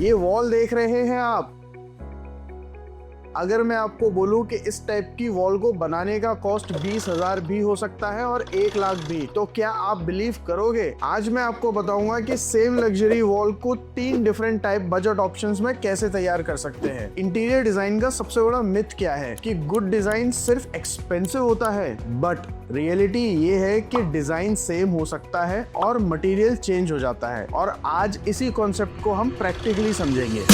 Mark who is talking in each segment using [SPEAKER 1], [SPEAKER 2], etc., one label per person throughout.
[SPEAKER 1] ये वॉल देख रहे हैं आप, अगर मैं आपको बोलूं कि इस टाइप की वॉल को बनाने का कॉस्ट 20,000 भी हो सकता है और 1 लाख भी, तो क्या आप बिलीव करोगे? आज मैं आपको बताऊंगा कि सेम लग्जरी वॉल को 3 डिफरेंट टाइप बजट ऑप्शंस में कैसे तैयार कर सकते हैं। इंटीरियर डिजाइन का सबसे बड़ा मिथ क्या है कि गुड डिजाइन सिर्फ एक्सपेंसिव होता है, बट रियलिटी ये है कि डिजाइन सेम हो सकता है और मटेरियल चेंज हो जाता है। और आज इसी कॉन्सेप्ट को हम प्रैक्टिकली समझेंगे।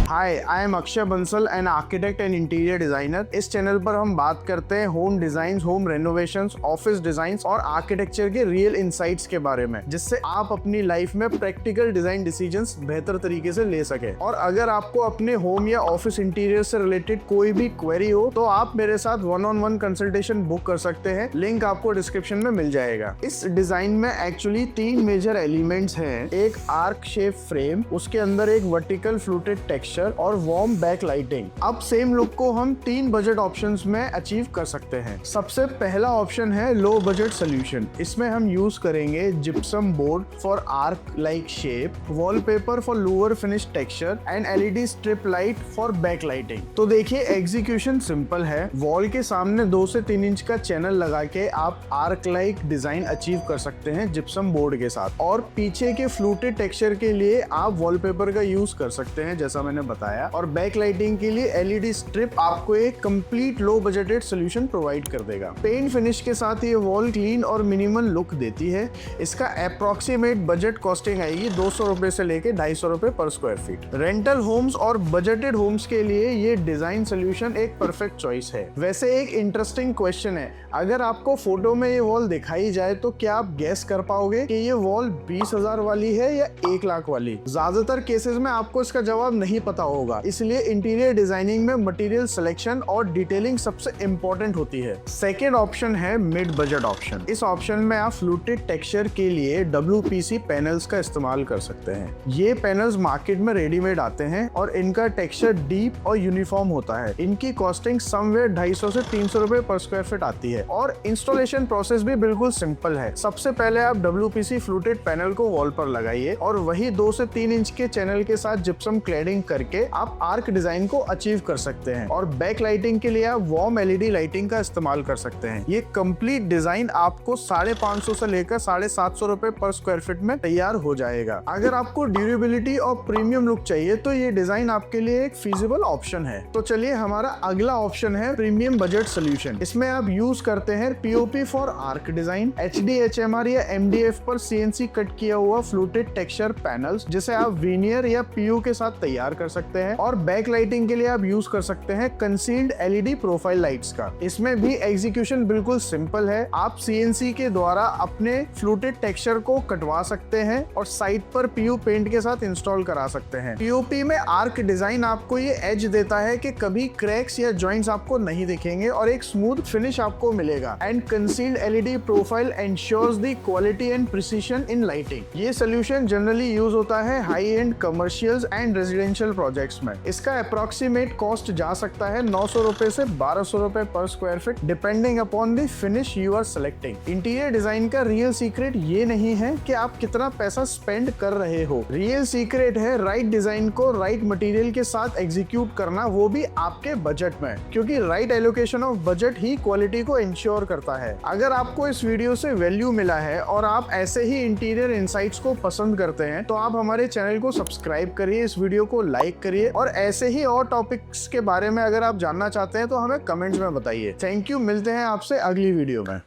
[SPEAKER 1] Hi, I am Akshay Bansal, an architect and interior designer. इस चैनल पर हम बात करते हैं home design, home renovations, office design और आर्किटेक्चर के रियल इंसाइट्स के बारे में, जिससे आप अपनी लाइफ में प्रैक्टिकल डिजाइन डिसीजंस बेहतर तरीके से ले सके। और अगर आपको अपने होम या ऑफिस इंटीरियर से रिलेटेड कोई भी क्वेरी हो तो आप मेरे साथ 1-on-1 कंसल्टेशन बुक कर सकते हैं। लिंक आपको डिस्क्रिप्शन में मिल जाएगा। इस डिजाइन में एक्चुअली 3 मेजर एलिमेंट्स हैं। एक आर्क शेप फ्रेम, उसके अंदर एक वर्टिकल फ्लूटेड टेक्सचर और वार्म बैक लाइटिंग। अब सेम लुक को हम 3 बजट ऑप्शंस में अचीव कर सकते हैं। सबसे पहला ऑप्शन है लो बजट सोल्यूशन। इसमें हम यूज करेंगे gypsum board for arc like shape, wallpaper for lower finish texture and LED strip light for back lighting. तो देखिए, एग्जीक्यूशन सिंपल है। वॉल के सामने 2 से 3 इंच का चैनल लगा के आप आर्क लाइक डिजाइन अचीव कर सकते हैं जिप्सम बोर्ड के साथ। और पीछे के फ्लूटेड टेक्सचर के लिए आप वॉलपेपर का यूज कर सकते हैं, जैसा मैंने बताया। और बैक लाइटिंग के लिए एलईडी स्ट्रिप आपको एक कंप्लीट लो बजटेड सोल्यूशन प्रोवाइड कर देगा। पेंट फिनिश के साथ ये वॉल क्लीन और मिनिमल लुक देती है। इसका अप्रोक्सीमेट बजट कॉस्टिंग आएगी 200 रुपए से लेके 250 रुपए पर स्क्वायर फीट। रेंटल होम्स और बजटेड होम्स के लिए ये डिजाइन सोल्यूशन एक परफेक्ट चॉइस है। वैसे एक इंटरेस्टिंग क्वेश्चन है, अगर आपको फोटो में ये वॉल दिखाई जाए तो क्या आप गेस कर पाओगे कि ये वॉल 20,000 वाली है या 1 लाख वाली? ज्यादातर केसेस में आपको इसका जवाब नहीं पता होगा, इसलिए इंटीरियर डिजाइनिंग में मटेरियल सिलेक्शन और डिटेलिंग सबसे इंपॉर्टेंट होती है। सेकेंड ऑप्शन है मिड बजट ऑप्शन। इस ऑप्शन में आप फ्लूटेड टेक्सचर के लिए WPC पैनल्स का इस्तेमाल कर सकते हैं। ये पैनल्स मार्केट में रेडीमेड आते हैं और इनका टेक्सचर डीप और यूनिफॉर्म होता है। इनकी कॉस्टिंग समवेयर 250 से 300 रुपए पर स्क्वायर फीट आती है और इंस्टॉलेशन प्रोसेस भी बिल्कुल सिंपल है। सबसे पहले आप WPC फ्लूटेड पैनल को वॉल पर लगाइए और वही 2 से 3 इंच के चैनल के साथ जिप्सम क्लैडिंग करके आप आर्क डिजाइन को अचीव कर सकते हैं। और बैक लाइटिंग के लिए आप वार्म एलईडी लाइटिंग का इस्तेमाल कर सकते हैं। ये कंप्लीट डिजाइन आपको 550 से लेकर 750 रुपए पर स्क्वायर फीट में तैयार हो जाएगा। अगर आपको ड्यूरेबिलिटी और प्रीमियम लुक चाहिए तो ये डिजाइन आपके लिए एक फीजिबल ऑप्शन है। तो चलिए, हमारा अगला ऑप्शन है प्रीमियम बजट सोल्यूशन। इसमें आप यूज करते हैं POP for arc design, HDHMR या MDF पर CNC कट किया हुआ फ्लूटेड टेक्सचर पैनल्स, जिसे आप वीनियर या PU के साथ तैयार कर सकते हैं। और बैक लाइटिंग के लिए आप यूज कर सकते हैं कंसील्ड LED प्रोफाइल लाइट्स का। इसमें भी एग्जीक्यूशन बिल्कुल सिंपल है। आप CNC के द्वारा अपने फ्लूटेड टेक्सचर को कटवा सकते हैं और साइड पर PU पेंट के साथ इंस्टॉल करा सकते हैं। POP में आर्क डिजाइन आपको ये एज देता है कि कभी क्रैक्स या जॉइंट्स आपको नहीं दिखेंगे और एक स्मूथ फिनिश आपको मिलेगा। And concealed LED profile ensures the quality and precision in lighting. ये सोल्यूशन जनरली यूज होता है high and commercials and residential projects में। इसका अप्रोक्सीमेट कॉस्ट जा सकता है 900 रुपए से 1200 रुपए पर square feet, depending upon the finish you are selecting. Interior design का रियल सीक्रेट ये नहीं है कि आप कितना पैसा स्पेंड कर रहे हो। रियल सीक्रेट है राइट डिजाइन को राइट मटेरियल के साथ एग्जीक्यूट करना, वो भी आपके बजट में, क्योंकि right allocation of budget he quality को इंश्योर करता है। अगर आपको इस वीडियो से वैल्यू मिला है और आप ऐसे ही इंटीरियर इंसाइट्स को पसंद करते हैं तो आप हमारे चैनल को सब्सक्राइब करिए, इस वीडियो को लाइक करिए और ऐसे ही और टॉपिक्स के बारे में अगर आप जानना चाहते हैं तो हमें कमेंट्स में बताइए। थैंक यू, मिलते हैं आपसे अगली वीडियो में।